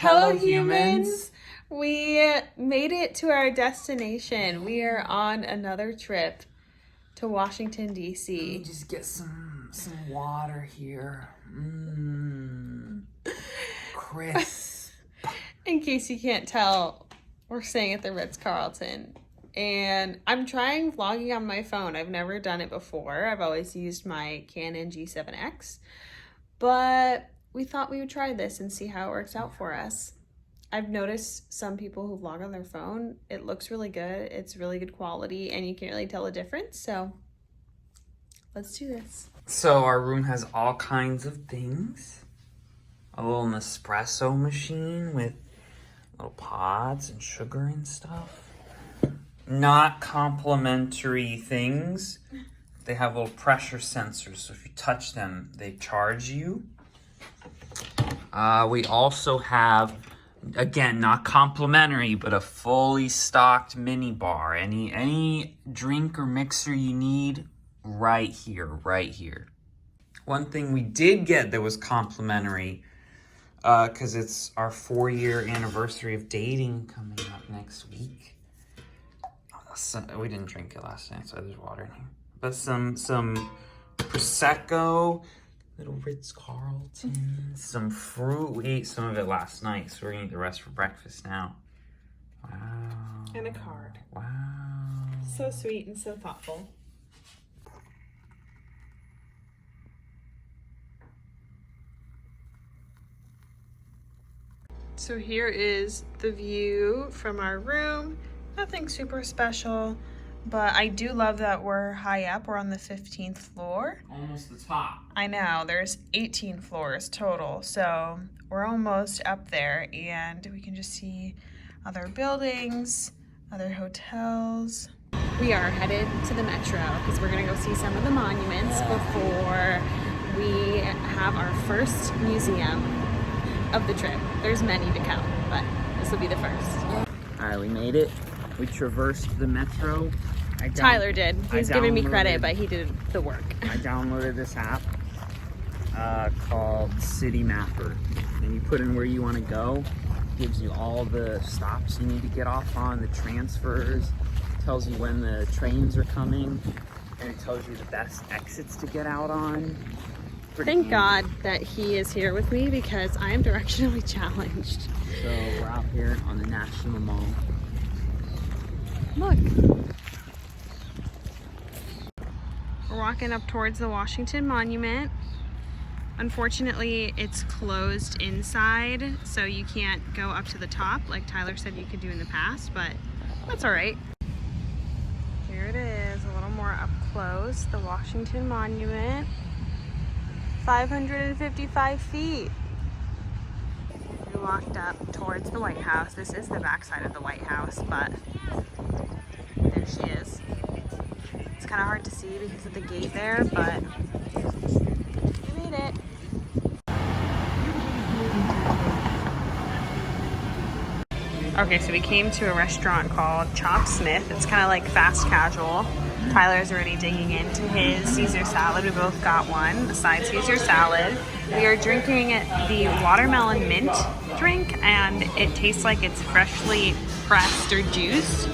Hello, humans. We made it to our destination. We are on another trip to Washington, D.C. Let me just get some water here. Crisp. In case you can't tell, we're staying at the Ritz-Carlton. And I'm trying vlogging on my phone. I've never done it before. I've always used my Canon G7X. But we thought we would try this and see how it works out for us. I've noticed some people who vlog on their phone, it looks really good. It's really good quality and you can't really tell the difference. So let's do this. So our room has all kinds of things. A little Nespresso machine with little pods and sugar and stuff. Not complimentary things. They have little pressure sensors, so if you touch them, they charge you. We also have, again, not complimentary, but a fully stocked mini bar. Any drink or mixer you need, right here. One thing we did get that was complimentary, because it's our 4-year anniversary of dating coming up next week. So, we didn't drink it last night, so there's water in here. But some Prosecco, little Ritz-Carlton, some fruit. We ate some of it last night, so we're gonna eat the rest for breakfast now. Wow. And a card. Wow. So sweet and so thoughtful. So here is the view from our room. Nothing super special, but I do love that we're high up. We're on the 15th floor. Almost the top. I know, there's 18 floors total, so we're almost up there and we can just see other buildings, other hotels. We are headed to the Metro because we're gonna go see some of the monuments before we have our first museum of the trip. There's many to come, but this will be the first. All right, we made it. We traversed the Metro. Tyler did. He's giving me credit, but he did the work. I downloaded this app called City Mapper. And you put in where you want to go. It gives you all the stops you need to get off on, the transfers. It tells you when the trains are coming. And it tells you the best exits to get out on. Thank God that he is here with me because I am directionally challenged. So we're out here on the National Mall. Look. We're walking up towards the Washington Monument. Unfortunately, it's closed inside, so you can't go up to the top like Tyler said you could do in the past, but that's all right. Here it is, a little more up close, the Washington Monument. 555 feet. We walked up towards the White House. This is the backside of the White House, but there she is. It's kind of hard to see because of the gate there, but we made it. Okay, so we came to a restaurant called Chop Smith. It's kind of like fast casual. Tyler's already digging into his Caesar salad. We both got one, a side Caesar salad. We are drinking the watermelon mint drink, and it tastes like it's freshly pressed or juiced.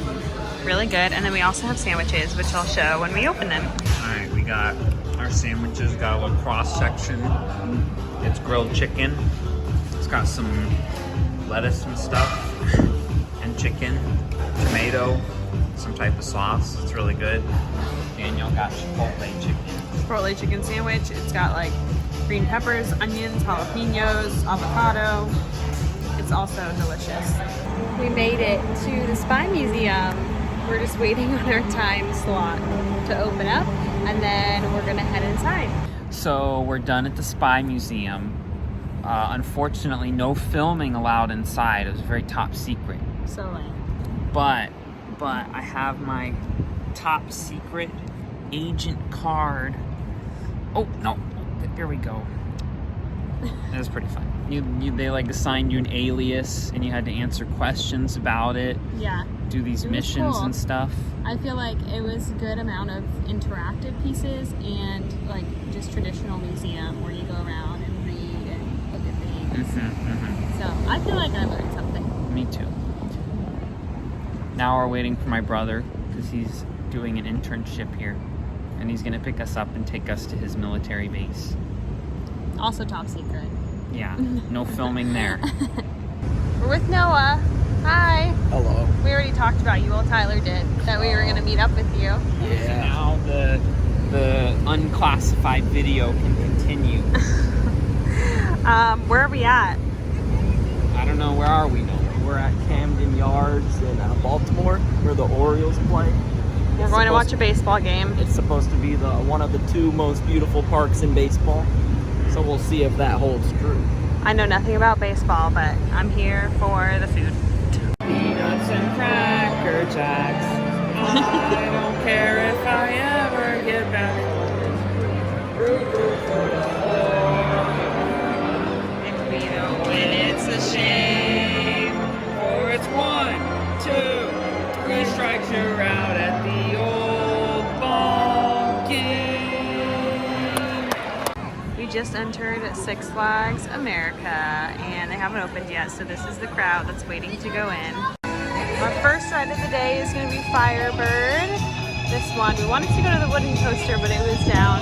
Really good. And then we also have sandwiches, which I'll show when we open them. All right, we got our sandwiches, got a little cross section. It's grilled chicken. It's got some lettuce and stuff, and chicken, tomato, some type of sauce. It's really good. Daniel got Chipotle chicken. Chipotle chicken sandwich. It's got like green peppers, onions, jalapenos, avocado. It's also delicious. We made it to the Spy Museum. We're just waiting on our time slot to open up, and then we're gonna head inside. So we're done at the Spy Museum. Unfortunately, no filming allowed inside. It was very top secret. So lame. But I have my top secret agent card. Oh no, there we go. It was pretty fun. They like assigned you an alias and you had to answer questions about it. Yeah. Do these missions cool. and stuff. I feel like it was a good amount of interactive pieces and like just traditional museum where you go around and read and look at things. So I feel like I learned something. Me too. Now we're waiting for my brother because he's doing an internship here. And he's going to pick us up and take us to his military base. Also top secret. Yeah, no filming there. We're with Noah. Hi. Hello. We already talked about you, well Tyler did, that we were going to meet up with you. So now the unclassified video can continue. Where are we at? I don't know, where are we now? We're at Camden Yards in Baltimore, where the Orioles play. We're going to watch a baseball game. It's supposed to be one of the 2 most beautiful parks in baseball. So we'll see if that holds true. I know nothing about baseball, but I'm here for the food. Peanuts and Cracker Jacks. I don't care if I ever get back. If we don't win, it's a shame. Or it's 1, 2, 3 strikes, you're out at the old ball game. We just entered Six Flags America, and they haven't opened yet, so this is the crowd that's waiting to go in. Our first ride of the day is going to be Firebird. This one, we wanted to go to the wooden coaster, but it was down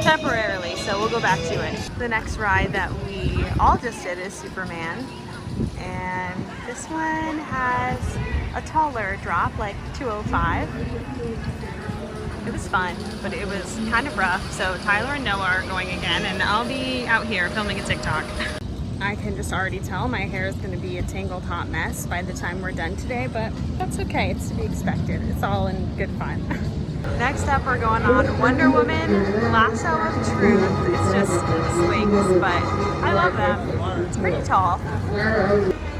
temporarily, so we'll go back to it. The next ride that we all just did is Superman, and this one has a taller drop, like 205. It was fun, but it was kind of rough, so Tyler and Noah are going again, and I'll be out here filming a TikTok. I can just already tell my hair is going to be a tangled hot mess by the time we're done today, but that's okay. It's to be expected. It's all in good fun. Next up, we're going on Wonder Woman Lasso of Truth. It's just swings, but I love them. It's pretty tall.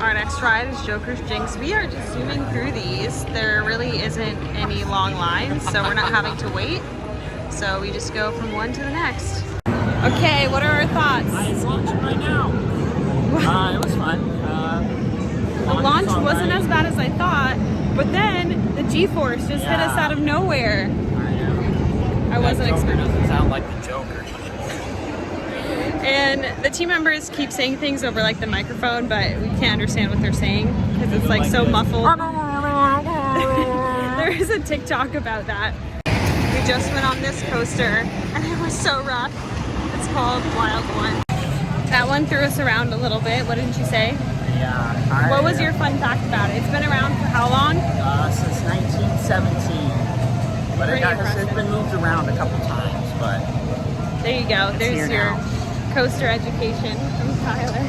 Our next ride is Joker's Jinx. We are just zooming through these. There really isn't any long lines, so we're not having to wait. So we just go from one to the next. Okay, what are our thoughts? It's launching right now. It was fun. The launch wasn't as bad as I thought, but then the G-force just hit us out of nowhere. I know. I wasn't expecting. Doesn't sound like the Joker. And the team members keep saying things over like the microphone, but we can't understand what they're saying because it's like so muffled. There is a TikTok about that. We just went on this coaster and it was so rough. It's called Wild One. That one threw us around a little bit. What didn't you say? Yeah. What was your fun fact about it? It's been around for how long? Since 1917. But Pretty impressive. it's been moved around a couple times, but There you go. There's your coaster education from Tyler.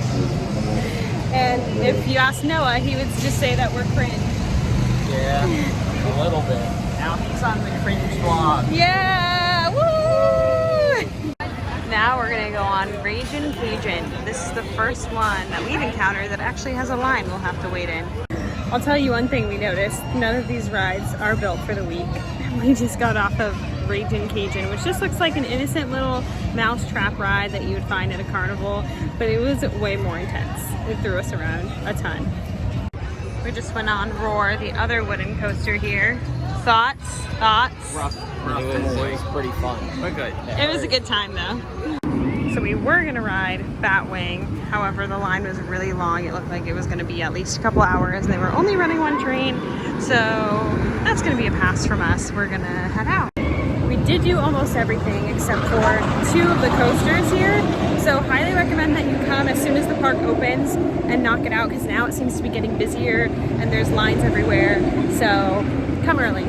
And if you ask Noah, he would just say that we're cringe. yeah, a little bit. Now he's on the cringe vlog. Yeah! Woo! Now we're gonna go on Ragin' Cajun. This is the first one that we've encountered that actually has a line we'll have to wait in. I'll tell you one thing we noticed. None of these rides are built for the week. We just got off of Ragin' Cajun, which just looks like an innocent little mousetrap ride that you would find at a carnival, but it was way more intense. It threw us around a ton. We just went on Roar, the other wooden coaster here. Thoughts? Rough. It was pretty fun. But good. It was a good time though. So we were gonna ride Batwing, however the line was really long. It looked like it was gonna be at least a couple hours. They were only running one train, so that's gonna be a pass from us. We're gonna head out. We did do almost everything except for 2 of the coasters here, so highly recommend that you come as soon as the park opens and knock it out, because now it seems to be getting busier and there's lines everywhere, so come early.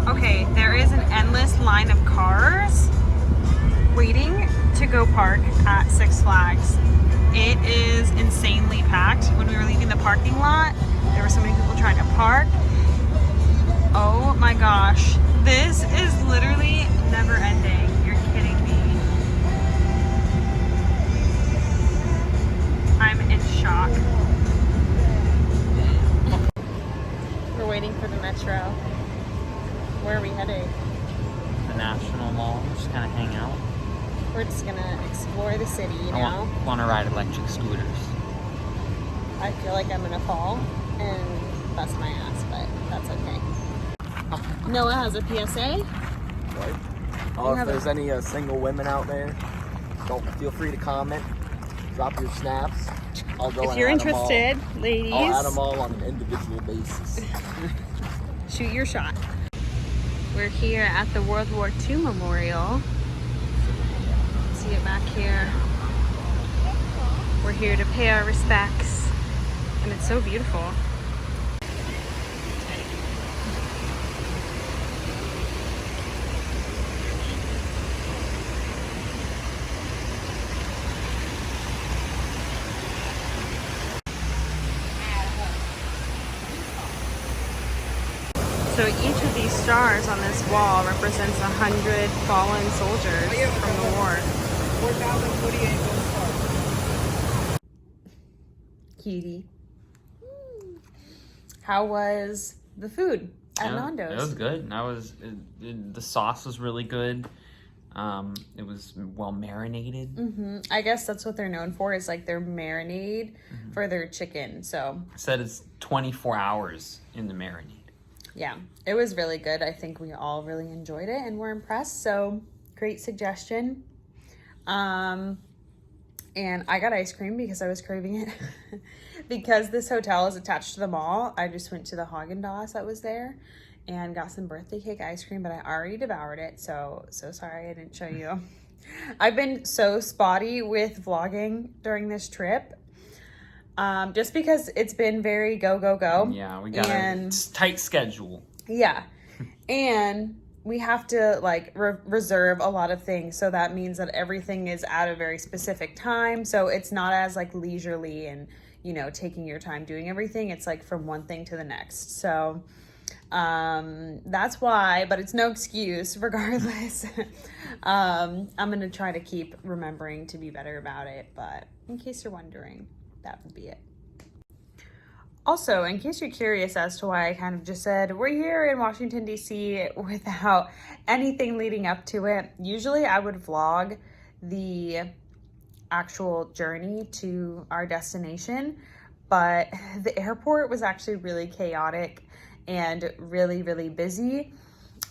Okay, there is an endless line of cars waiting to go park at Six Flags. It is insanely packed. When we were leaving the parking lot, there were so many people trying to park. Oh my gosh. This is literally never ending. You're kidding me. I'm in shock. We're waiting for the metro. Where are we heading? The National Mall, just kind of hang out. We're just gonna explore the city, you know? I want to ride electric scooters. I feel like I'm gonna fall and bust my ass, but that's okay. Noah has a PSA. Right. If there's any single women out there, don't feel free to comment. Drop your snaps. I'll go. If you're interested, ladies, I'll add them all on an individual basis. shoot your shot. We're here at the World War II Memorial. See it back here. We're here to pay our respects, and it's so beautiful. So each of these stars on this wall represents 100 fallen soldiers from the war. 4,048 stars. Cutie. How was the food at Nando's? It was good. The sauce was really good. It was well marinated. I guess that's what they're known for, is like their marinade for their chicken. So I said it's 24 hours in the marinade. yeah, it was really good. I think we all really enjoyed it and were impressed. So great suggestion. And I got ice cream because I was craving it. Because this hotel is attached to the mall, I just went to the Haagen-Dazs that was there and got some birthday cake ice cream, but I already devoured it. So sorry I didn't show you. I've been so spotty with vlogging during this trip. Just because it's been very go, go, go. Yeah, we got a tight schedule. Yeah. And we have to like reserve a lot of things. So that means that everything is at a very specific time. So it's not as like leisurely and, you know, taking your time doing everything. It's like from one thing to the next. So that's why, but it's no excuse regardless. I'm going to try to keep remembering to be better about it. But in case you're wondering, that would be it. Also, in case you're curious as to why I kind of just said we're here in Washington, D.C. without anything leading up to it, usually I would vlog the actual journey to our destination, but the airport was actually really chaotic and really, really busy.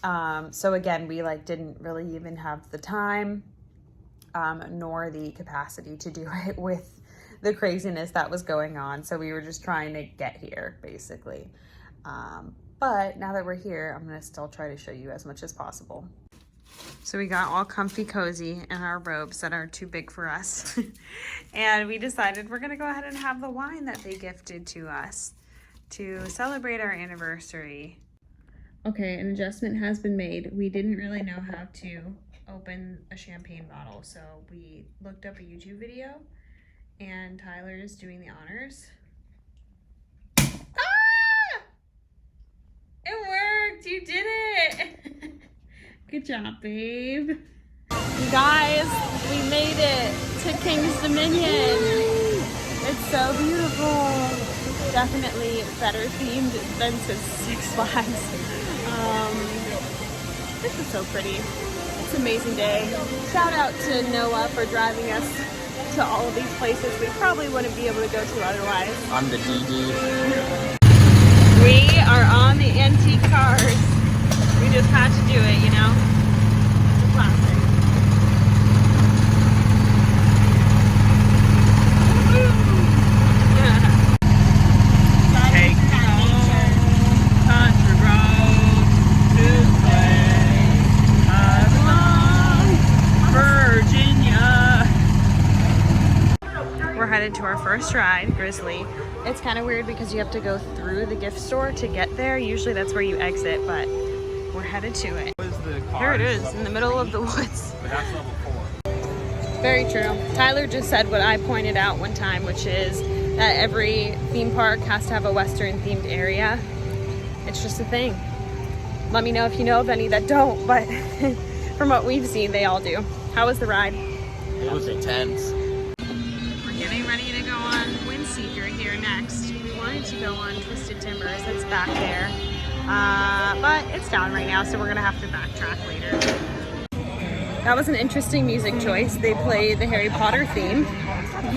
So again, we like didn't really even have the time nor the capacity to do it with the craziness that was going on. So we were just trying to get here basically. But now that we're here, I'm gonna still try to show you as much as possible. So we got all comfy cozy in our robes that are too big for us. And we decided we're gonna go ahead and have the wine that they gifted to us to celebrate our anniversary. Okay, an adjustment has been made. We didn't really know how to open a champagne bottle, so we looked up a YouTube video and Tyler is doing the honors. Ah! It worked! You did it! Good job, babe. Guys, we made it to King's Dominion. It's so beautiful. Definitely better themed than Six Flags. This is so pretty. It's an amazing day. Shout out to Noah for driving us to all of these places we probably wouldn't be able to go to otherwise. I'm the DD. We are on the antique cars. We just had to do it, you know? It's a classic. Take me home, country road, to play. I belong, Virginia. We're headed to our first ride, Grizzly. It's kind of weird because you have to go through the gift store to get there. Usually that's where you exit, but we're headed to it. Here it is, in the middle of the woods. But that's level 4. Very true. Tyler just said what I pointed out one time, which is that every theme park has to have a Western themed area. It's just a thing. Let me know if you know of any that don't, but from what we've seen, they all do. How was the ride? It was intense. We're getting ready to go on Windseeker here next. We wanted to go on Twisted Timbers, that's back there. But it's down right now, so we're gonna have to backtrack later. That was an interesting music choice. They played the Harry Potter theme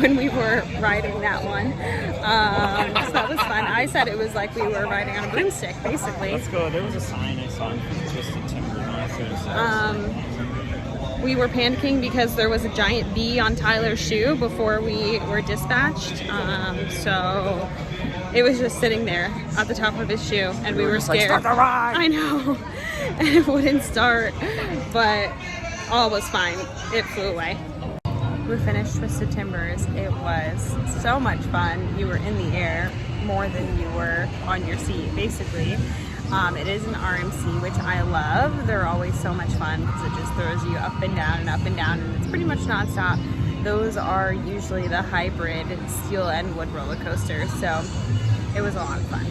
when we were riding that one. So that was fun. I said it was like we were riding on a broomstick, basically. Let's go. There was a sign I saw in Twisted Timber. we were panicking because there was a giant bee on Tyler's shoe before we were dispatched. So it was just sitting there at the top of his shoe, and we were scared. Like, start the ride! I know, and it wouldn't start, but all was fine. It flew away. We finished Twisted Timbers. It was so much fun. You were in the air more than you were on your seat, basically. It is an RMC, which I love. They're always so much fun because it just throws you up and down and up and down, and it's pretty much nonstop. Those are usually the hybrid steel and wood roller coasters, so it was a lot of fun.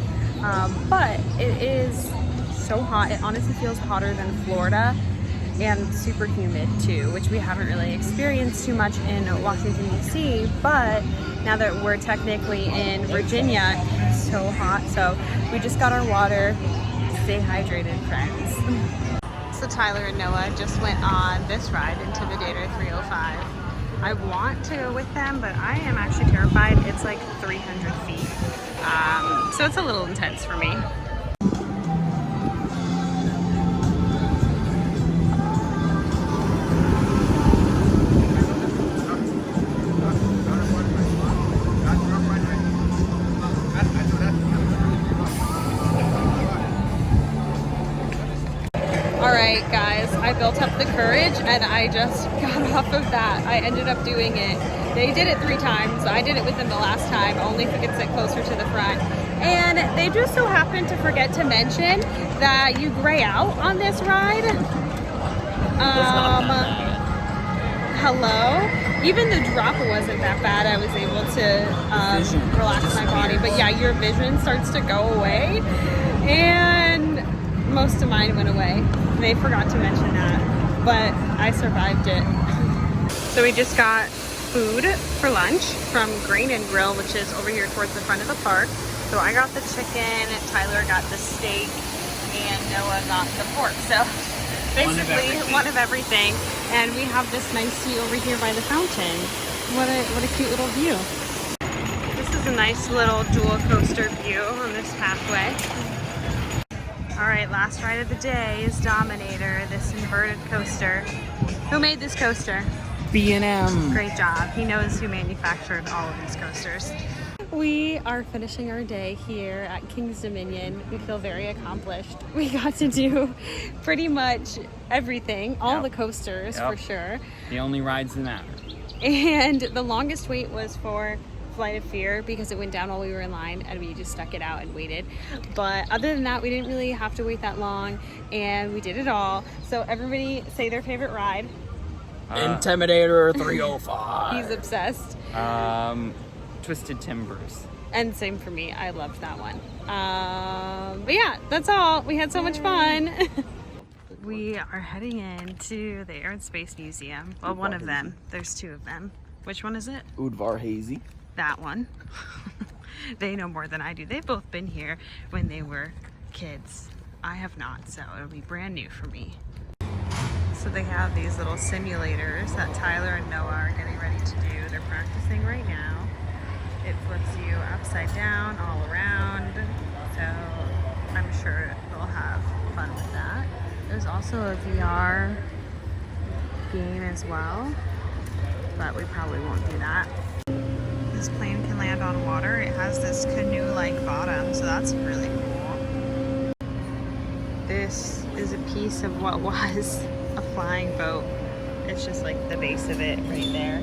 But it is so hot. It honestly feels hotter than Florida, and super humid too, which we haven't really experienced too much in Washington, D.C., but now that we're technically in Virginia, it's so hot. So we just got our water. Stay hydrated, friends. So Tyler and Noah just went on this ride, Intimidator 305. I want to go with them, but I am actually terrified. It's like 300 feet. So it's a little intense for me. Alright guys, I built up the courage and I just got off of that. I ended up doing it. They did it 3 times. I did it with them the last time, only if it could sit closer to the front. And they just so happened to forget to mention that you gray out on this ride. Hello? Even the drop wasn't that bad. I was able to relax my body. But yeah, your vision starts to go away. And most of mine went away. They forgot to mention that, but I survived it. So we just got food for lunch from Grain and Grill, which is over here towards the front of the park. So I got the chicken, Tyler got the steak, and Noah got the pork. So basically one of everything. And we have this nice view over here by the fountain. What a cute little view. This is a nice little dual coaster view on this pathway. All right, last ride of the day is Dominator, this inverted coaster. Who made this coaster? B&M. Great job. He knows who manufactured all of these coasters. We are finishing our day here at King's Dominion. We feel very accomplished. We got to do pretty much everything, all the coasters for sure. The only rides in that. And the longest wait was for Flight of Fear because it went down while we were in line and we just stuck it out and waited. But other than that, we didn't really have to wait that long and we did it all. So everybody say their favorite ride. Intimidator 305. He's obsessed. Twisted Timbers. And same for me. I loved that one. But yeah, that's all. We had so much fun. We are heading into the Air and Space Museum. Well, one of them. There's 2 of them. Which one is it? Udvar Hazy. That one. They know more than I do. They've both been here when they were kids. I have not, so it'll be brand new for me. So they have these little simulators that Tyler and Noah are getting ready to do. They're practicing right now. It flips you upside down, all around. So I'm sure they'll have fun with that. There's also a VR game as well, but we probably won't do that. This plane can land on water. It has this canoe-like bottom, so that's really cool. This is a piece of what was a flying boat. It's just like the base of it right there.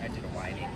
I did a whiting.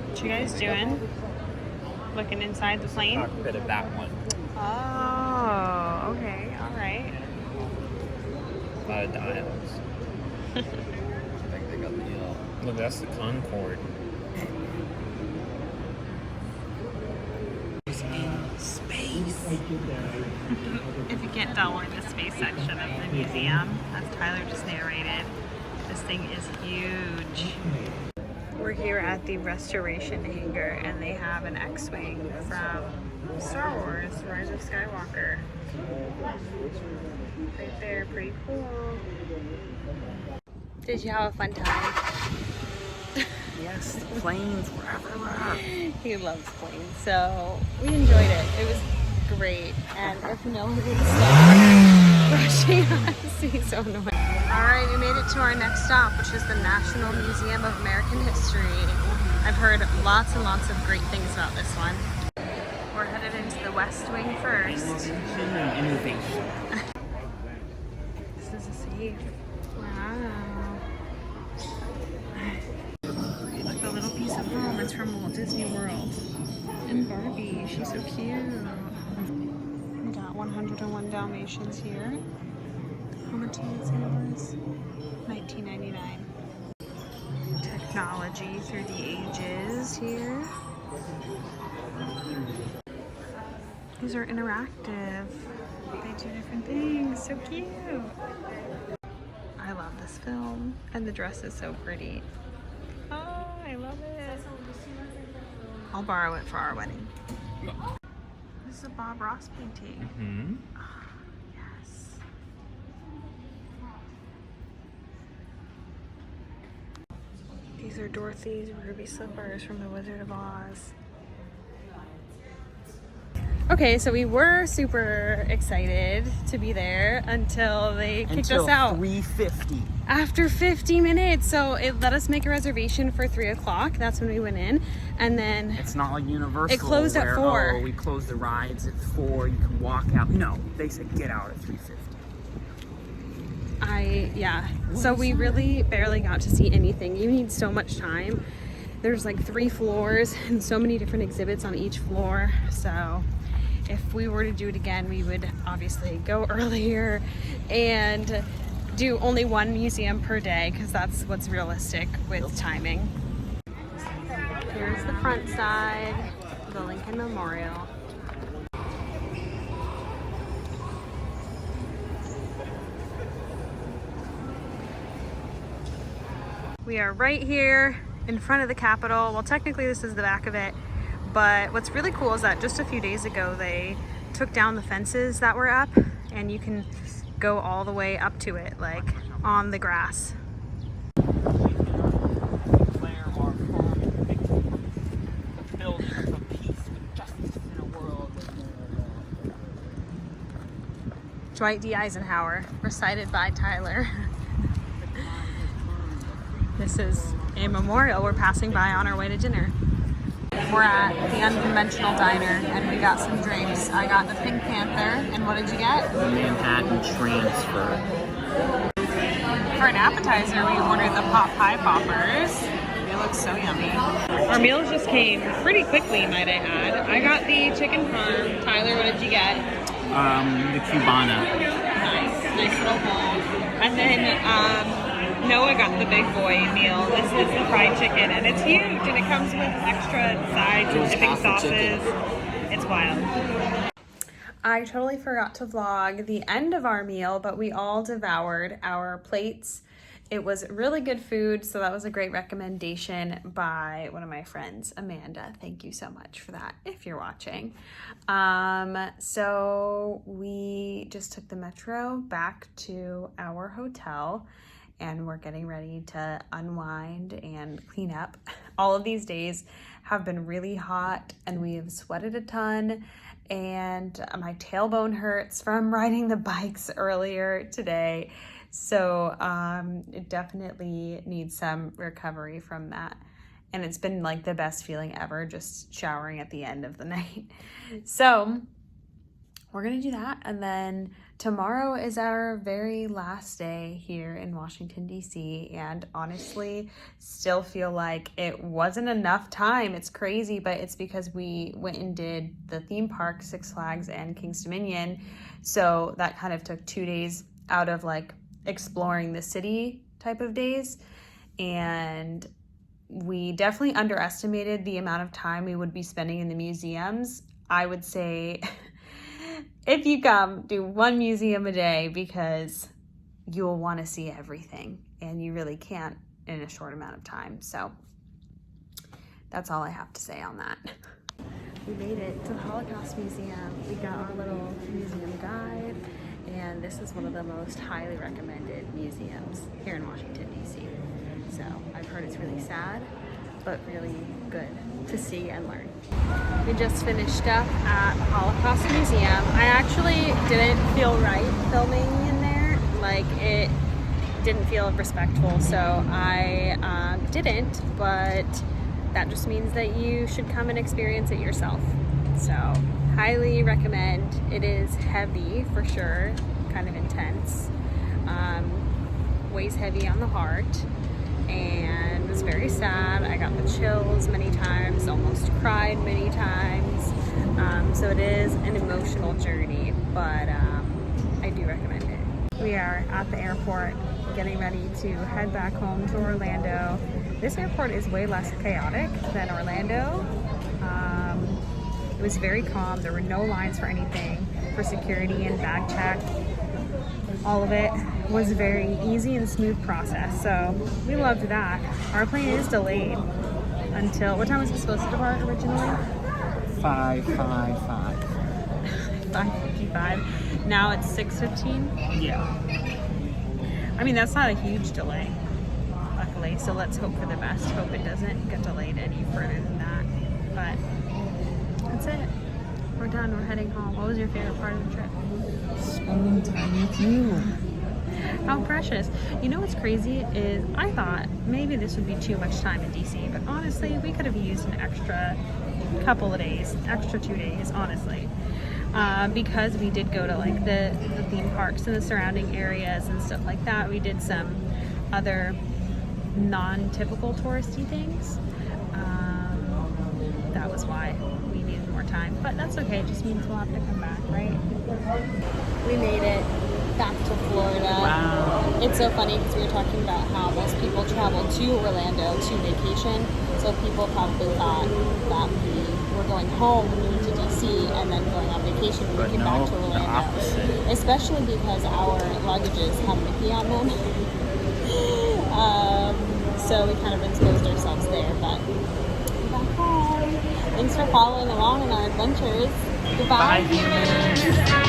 What you guys doing? Looking inside the plane? Cockpit of that one. Oh, okay, all right. A lot of dials. I think they got the look, that's the Concorde. If you can't tell, we're in the space section of the museum, as Tyler just narrated. This thing is huge. We're here at the restoration hangar, and they have an X-Wing from Star Wars, Rise of Skywalker. Right there, pretty cool. Did you have a fun time? Yes, the planes were everywhere. He loves planes, so we enjoyed it. It was great, and if no one would stop rushing us, he's so annoying. Alright, we made it to our next stop, which is the National Museum of American History. I've heard lots and lots of great things about this one. We're headed into the West Wing first. Innovation and innovation. This is a safe. Wow. Like a little piece of home. It's from Walt Disney World. And Barbie, she's so cute. We got 101 Dalmatians here. How much did it say it was? $19.99. Technology through the ages here. These are interactive. They do different things. So cute. I love this film. And the dress is so pretty. Oh, I love it. I'll borrow it for our wedding. This is a Bob Ross painting. Mm-hmm. Oh, yes. These are Dorothy's ruby slippers from The Wizard of Oz. Okay, so we were super excited to be there until they kicked us out. 3:50. After 50 minutes, so it let us make a reservation for 3 o'clock. That's when we went in, and then It's not like Universal. It closed at where, 4. Oh, we closed the rides at 4. You can walk out. No, they said get out at 3:50. So we really barely got to see anything. You need so much time. There's like 3 floors and so many different exhibits on each floor. So if we were to do it again, we would obviously go earlier and do only one museum per day, because that's what's realistic with timing. Here's the front side, the Lincoln Memorial. We are right here in front of the Capitol. Well, technically this is the back of it, but what's really cool is that just a few days ago they took down the fences that were up, and you can go all the way up to it, like on the grass. Dwight D. Eisenhower, recited by Tyler. This is a memorial we're passing by on our way to dinner. We're at the Unconventional Diner, and we got some drinks. I got the Pink Panther, and what did you get? The Manhattan Transfer. For an appetizer, we ordered the Pot Pie Poppers. They look so yummy. Our meals just came pretty quickly, might I add. I got the chicken parm. Tyler, what did you get? The Cubana. Nice little bowl. And then Noah got the big boy meal. This is the fried chicken, and it's huge, and it comes with extra sides and dipping sauces. It's wild. I totally forgot to vlog the end of our meal, but we all devoured our plates. It was really good food, so that was a great recommendation by one of my friends, Amanda. Thank you so much for that, if you're watching. So we just took the metro back to our hotel, and we're getting ready to unwind and clean up. All of these days have been really hot, and we have sweated a ton, and my tailbone hurts from riding the bikes earlier today. So it definitely needs some recovery from that. And it's been like the best feeling ever, just showering at the end of the night. So we're gonna do that, and then tomorrow is our very last day here in Washington, D.C., and honestly still feel like it wasn't enough time. It's crazy, but it's because we went and did the theme park, Six Flags and King's Dominion, so that kind of took 2 days out of like exploring the city type of days, and we definitely underestimated the amount of time we would be spending in the museums. I would say if you come, do one museum a day because you'll want to see everything and you really can't in a short amount of time. So that's all I have to say on that. We made it to the Holocaust Museum. We got our little museum guide, and this is one of the most highly recommended museums here in Washington, D.C. So I've heard it's really sad, but really good to see and learn. We just finished up at the Holocaust Museum. I actually didn't feel right filming in there. Like, it didn't feel respectful, so I didn't, but that just means that you should come and experience it yourself. So highly recommend. It is heavy for sure, kind of intense, weighs heavy on the heart, and was very sad. I got the chills many times, almost cried many times. So it is an emotional journey, but I do recommend it. We are at the airport getting ready to head back home to Orlando. This airport is way less chaotic than Orlando. It was very calm. There were no lines for anything, for security and bag check. All of it was a very easy and smooth process, so we loved that. Our plane is delayed until, what time was it supposed to depart originally? 5:55. 5:55. Now it's 6:15. Yeah. I mean, that's not a huge delay, luckily, so let's hope for the best. Hope it doesn't get delayed any further than that. But that's it. We're done. We're heading home. What was your favorite part of the trip? Spending time with you. How precious. You know what's crazy is I thought maybe this would be too much time in DC, but honestly, we could have used an extra couple of days, extra 2 days, honestly. Because we did go to like the theme parks and the surrounding areas and stuff like that. We did some other non-typical touristy things. That was why we needed more time, but that's okay. It just means we'll have to come back, right? We made it back to Florida. Wow. It's so funny because we were talking about how most people travel to Orlando to vacation, so people probably thought that we were going home to DC and then going on vacation when we came back to Orlando. Especially because our luggages have Mickey on them. So we kind of exposed ourselves there, but we're back home. Thanks for following along in our adventures. Goodbye, Bye, humans.